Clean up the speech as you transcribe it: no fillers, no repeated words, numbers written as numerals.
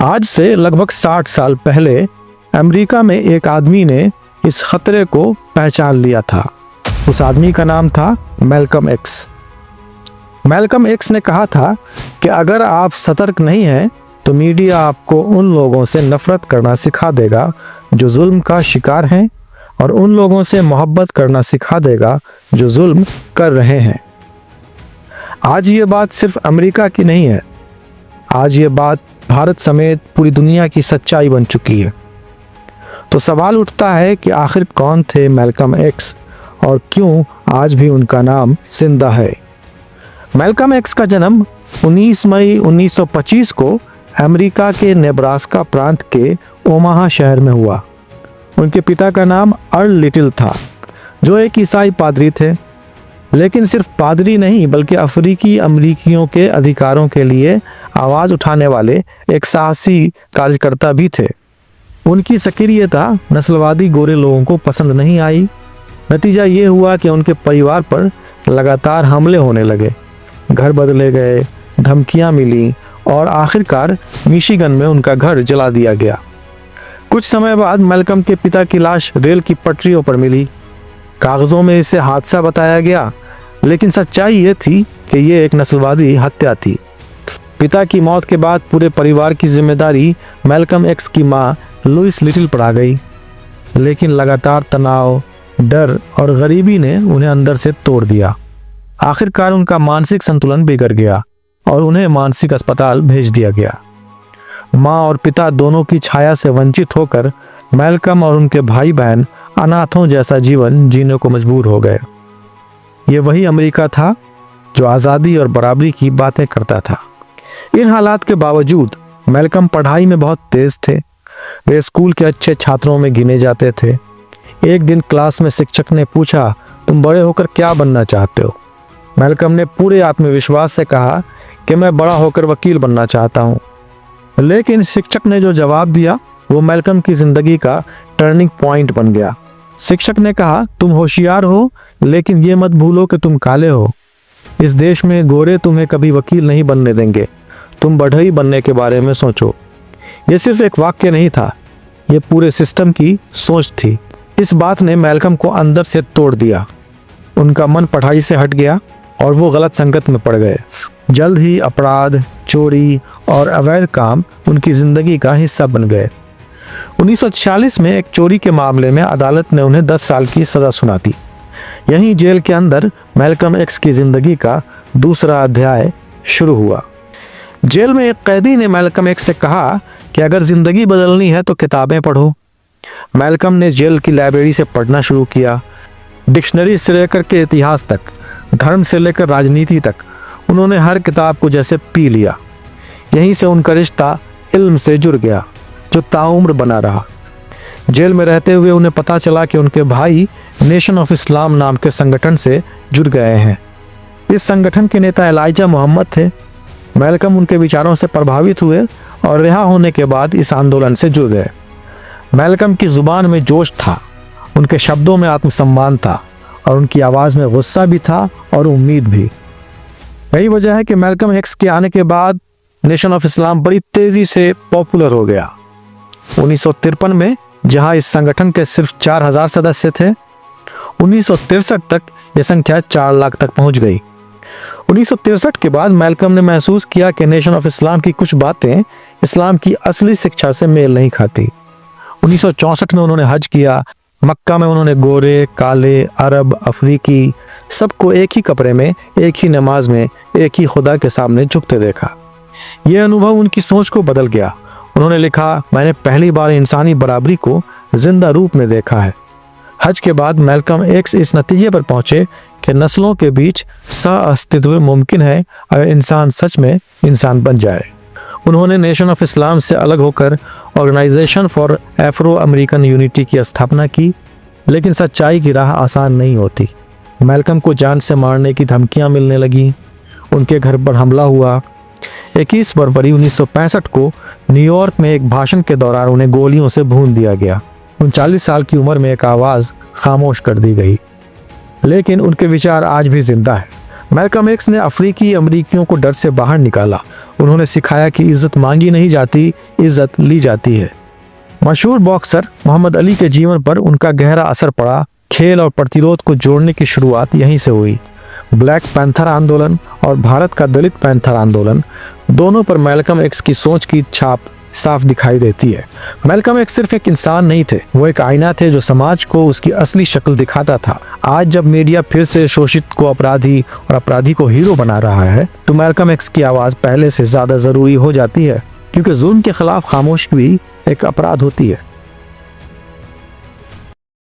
आज से लगभग 60 साल पहले अमेरिका में एक आदमी ने इस खतरे को पहचान लिया था। उस आदमी का नाम था मैल्कम एक्स। मैल्कम एक्स ने कहा था कि अगर आप सतर्क नहीं हैं तो मीडिया आपको उन लोगों से नफरत करना सिखा देगा जो जुल्म का शिकार हैं, और उन लोगों से मोहब्बत करना सिखा देगा जो जुल्म कर रहे हैं। आज ये बात सिर्फ अमेरिका की नहीं है, आज ये बात भारत समेत पूरी दुनिया की सच्चाई बन चुकी है। तो सवाल उठता है कि आखिर कौन थे मैल्कम एक्स और क्यों आज भी उनका नाम जिंदा है। मैल्कम एक्स का जन्म 19 मई 1925 को अमेरिका के नेब्रास्का प्रांत के ओमाहा शहर में हुआ। उनके पिता का नाम अर्ल लिटिल था, जो एक ईसाई पादरी थे, लेकिन सिर्फ पादरी नहीं बल्कि अफ्रीकी अमेरिकियों के अधिकारों के लिए आवाज़ उठाने वाले एक साहसी कार्यकर्ता भी थे। उनकी सक्रियता नस्लवादी गोरे लोगों को पसंद नहीं आई। नतीजा ये हुआ कि उनके परिवार पर लगातार हमले होने लगे, घर बदले गए, धमकियां मिली और आखिरकार मिशिगन में उनका घर जला दिया गया। कुछ समय बाद मैल्कम के पिता की लाश रेल की पटरियों पर मिली। कागजों में इसे हादसा बताया गया, लेकिन सच्चाई ये थी कि ये एक नस्लवादी हत्या थी। पिता की मौत के बाद पूरे परिवार की जिम्मेदारी मैल्कम एक्स की मां लुइस लिटिल पर आ गई, लेकिन लगातार तनाव, डर और गरीबी ने उन्हें अंदर से तोड़ दिया। आखिरकार उनका मानसिक संतुलन बिगड़ गया और उन्हें मानसिक अस्पताल भेज दिया गया। माँ और पिता दोनों की छाया से वंचित होकर मैल्कम और उनके भाई बहन अनाथों जैसा जीवन जीने को मजबूर हो गए। ये वही अमेरिका था जो आज़ादी और बराबरी की बातें करता था। इन हालात के बावजूद मैल्कम पढ़ाई में बहुत तेज थे। वे स्कूल के अच्छे छात्रों में गिने जाते थे। एक दिन क्लास में शिक्षक ने पूछा, तुम बड़े होकर क्या बनना चाहते हो? मैल्कम ने पूरे आत्मविश्वास से कहा कि मैं बड़ा होकर वकील बनना चाहता हूँ। लेकिन शिक्षक ने जो जवाब दिया वो मैल्कम की जिंदगी का टर्निंग पॉइंट बन गया। शिक्षक ने कहा, तुम होशियार हो, लेकिन ये मत भूलो कि तुम काले हो। इस देश में गोरे तुम्हें कभी वकील नहीं बनने देंगे। तुम बढ़ई बनने के बारे में सोचो। ये सिर्फ एक वाक्य नहीं था, ये पूरे सिस्टम की सोच थी। इस बात ने मैल्कम को अंदर से तोड़ दिया। उनका मन पढ़ाई से हट गया और वो गलत संगत में पड़ गए। जल्द ही अपराध, चोरी और अवैध काम उनकी जिंदगी का हिस्सा बन गए। 1946 में एक चोरी के मामले में अदालत ने उन्हें 10 साल की सजा सुना दी। यहीं जेल के अंदर मैल्कम एक्स की जिंदगी का दूसरा अध्याय शुरू हुआ। जेल में एक कैदी ने मैल्कम एक्स से कहा कि अगर जिंदगी बदलनी है तो किताबें पढ़ो। मैल्कम ने जेल की लाइब्रेरी से पढ़ना शुरू किया। डिक्शनरी से लेकर के इतिहास तक, धर्म से लेकर राजनीति तक, उन्होंने हर किताब को जैसे पी लिया। यहीं से उनका रिश्ता इल्म से जुड़ गया, जो ताउम्र बना रहा। जेल में रहते हुए उन्हें पता चला कि उनके भाई नेशन ऑफ इस्लाम नाम के संगठन से जुड़ गए हैं। इस संगठन के नेता एलाइजा मोहम्मद थे। मैल्कम उनके विचारों से प्रभावित हुए और रिहा होने के बाद इस आंदोलन से जुड़ गए। मैल्कम की जुबान में जोश था, उनके शब्दों में आत्मसम्मान था और उनकी आवाज़ में गुस्सा भी था और उम्मीद भी। यही वजह है कि मैल्कम एक्स के आने के बाद नेशन ऑफ इस्लाम बड़ी तेजी से पॉपुलर हो गया। 1953 में जहां इस संगठन के सिर्फ 4000 सदस्य थे, 1963 तक यह संख्या 4 लाख तक पहुंच गई। 1963 के बाद मैल्कम ने महसूस किया कि नेशन ऑफ इस्लाम की कुछ बातें इस्लाम की असली शिक्षा से मेल नहीं खाती। 1964 में उन्होंने हज किया। मक्का में उन्होंने गोरे, काले, अरब, अफ्रीकी सबको एक ही कपड़े में, एक ही नमाज में, एक ही खुदा के सामने झुकते देखा। यह अनुभव उनकी सोच को बदल गया। उन्होंने लिखा, मैंने पहली बार इंसानी बराबरी को जिंदा रूप में देखा है। हज के बाद मैल्कम एक्स इस नतीजे पर पहुंचे कि नस्लों के बीच सह-अस्तित्व मुमकिन है अगर इंसान सच में इंसान बन जाए। उन्होंने नेशन ऑफ इस्लाम से अलग होकर organisation for Afro American unity की स्थापना की, लेकिन सच्चाई की राह आसान नहीं होती। मैल्कम को जान से मारने की धमकियां मिलने लगीं। उनके घर पर हमला हुआ। 21 फरवरी 1965 को न्यूयॉर्क में एक भाषण के दौरान उन्हें गोलियों से भून दिया गया। 39 साल की उम्र में एक आवाज़ खामोश कर दी गई, लेकिन उनके विचार आज भी जिंदा है। मैल्कम एक्स ने अफ्रीकी अमरीकियों को डर से बाहर निकाला। उन्होंने सिखाया कि इज्जत मांगी नहीं जाती, इज्जत ली जाती है। मशहूर बॉक्सर मोहम्मद अली के जीवन पर उनका गहरा असर पड़ा। खेल और प्रतिरोध को जोड़ने की शुरुआत यहीं से हुई। ब्लैक पैंथर आंदोलन और भारत का दलित पैंथर आंदोलन, दोनों पर मैल्कम एक्स की सोच की छाप साफ दिखाई देती है। मैल्कम एक्स सिर्फ एक इंसान नहीं थे, वो एक आईना थे जो समाज को उसकी असली शक्ल दिखाता था। आज जब मीडिया फिर से शोषित को अपराधी और अपराधी को हीरो बना रहा है, तो मैल्कम एक्स की आवाज पहले से ज्यादा जरूरी हो जाती है, क्योंकि जुल्म के खिलाफ खामोशी भी एक अपराध होती है।